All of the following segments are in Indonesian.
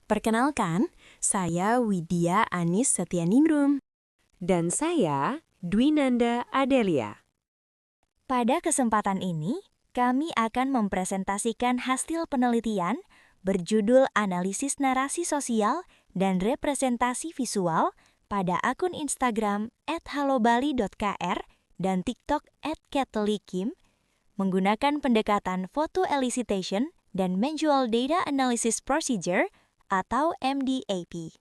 Perkenalkan, saya Widya Anis Setyaningrum. Dan saya, Dwinanda Adelia. Pada kesempatan ini, kami akan mempresentasikan hasil penelitian berjudul Analisis Narasi Sosial dan Representasi Visual pada akun Instagram @halobali.kr dan TikTok @katelikim menggunakan pendekatan Photo Elicitation dan Manual Data Analysis Procedure atau MDAP.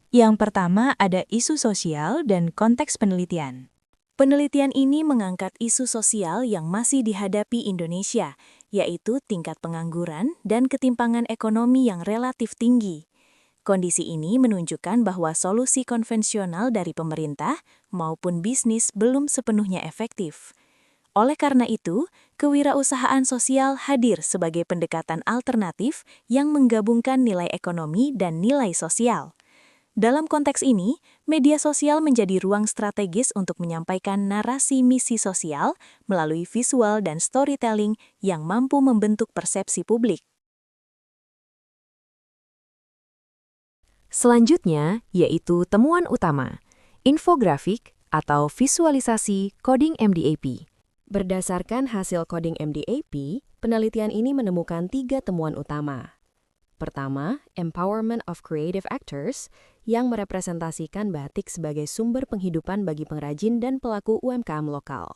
Yang pertama ada isu sosial dan konteks penelitian. Penelitian ini mengangkat isu sosial yang masih dihadapi Indonesia, yaitu tingkat pengangguran dan ketimpangan ekonomi yang relatif tinggi. Kondisi ini menunjukkan bahwa solusi konvensional dari pemerintah maupun bisnis belum sepenuhnya efektif. Oleh karena itu, kewirausahaan sosial hadir sebagai pendekatan alternatif yang menggabungkan nilai ekonomi dan nilai sosial. Dalam konteks ini, media sosial menjadi ruang strategis untuk menyampaikan narasi misi sosial melalui visual dan storytelling yang mampu membentuk persepsi publik. Selanjutnya, yaitu temuan utama, infografik atau visualisasi coding MDAP. Berdasarkan hasil coding MDAP, penelitian ini menemukan 3 temuan utama. Pertama, empowerment of creative actors yang merepresentasikan batik sebagai sumber penghidupan bagi pengrajin dan pelaku UMKM lokal.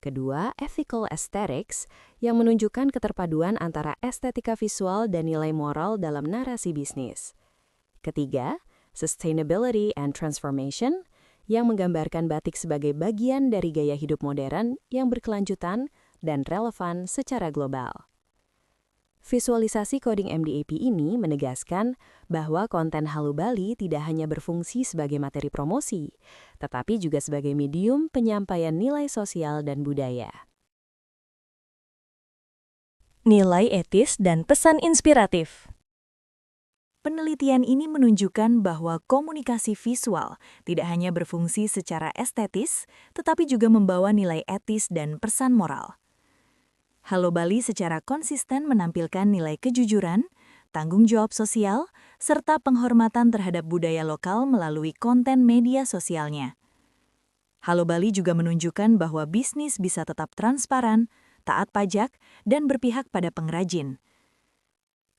Kedua, ethical aesthetics yang menunjukkan keterpaduan antara estetika visual dan nilai moral dalam narasi bisnis. Ketiga, sustainability and transformation yang menggambarkan batik sebagai bagian dari gaya hidup modern yang berkelanjutan dan relevan secara global. Visualisasi coding MDAP ini menegaskan bahwa konten Halo Bali tidak hanya berfungsi sebagai materi promosi, tetapi juga sebagai medium penyampaian nilai sosial dan budaya. Nilai etis dan pesan inspiratif. Penelitian ini menunjukkan bahwa komunikasi visual tidak hanya berfungsi secara estetis, tetapi juga membawa nilai etis dan pesan moral. Halo Bali secara konsisten menampilkan nilai kejujuran, tanggung jawab sosial, serta penghormatan terhadap budaya lokal melalui konten media sosialnya. Halo Bali juga menunjukkan bahwa bisnis bisa tetap transparan, taat pajak, dan berpihak pada pengrajin.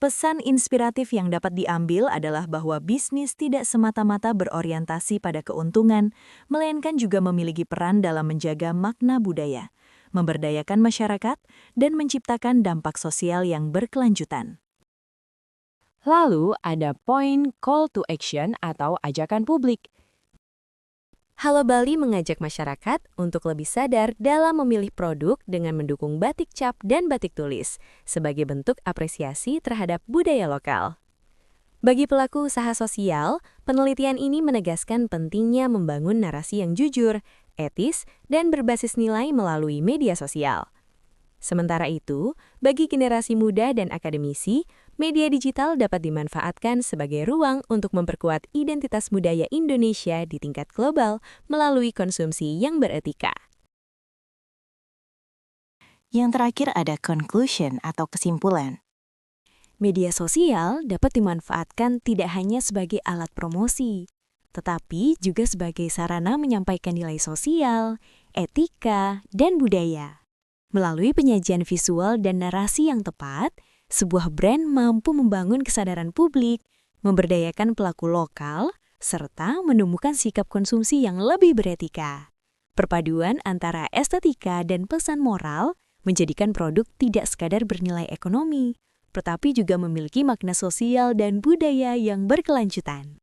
Pesan inspiratif yang dapat diambil adalah bahwa bisnis tidak semata-mata berorientasi pada keuntungan, melainkan juga memiliki peran dalam menjaga makna budaya, memberdayakan masyarakat, dan menciptakan dampak sosial yang berkelanjutan. Lalu ada poin call to action atau ajakan publik. Halo Bali mengajak masyarakat untuk lebih sadar dalam memilih produk dengan mendukung batik cap dan batik tulis sebagai bentuk apresiasi terhadap budaya lokal. Bagi pelaku usaha sosial, penelitian ini menegaskan pentingnya membangun narasi yang jujur, etis, dan berbasis nilai melalui media sosial. Sementara itu, bagi generasi muda dan akademisi, media digital dapat dimanfaatkan sebagai ruang untuk memperkuat identitas budaya Indonesia di tingkat global melalui konsumsi yang beretika. Yang terakhir ada conclusion atau kesimpulan. Media sosial dapat dimanfaatkan tidak hanya sebagai alat promosi, tetapi juga sebagai sarana menyampaikan nilai sosial, etika, dan budaya. Melalui penyajian visual dan narasi yang tepat, sebuah brand mampu membangun kesadaran publik, memberdayakan pelaku lokal, serta menumbuhkan sikap konsumsi yang lebih beretika. Perpaduan antara estetika dan pesan moral menjadikan produk tidak sekadar bernilai ekonomi, tetapi juga memiliki makna sosial dan budaya yang berkelanjutan.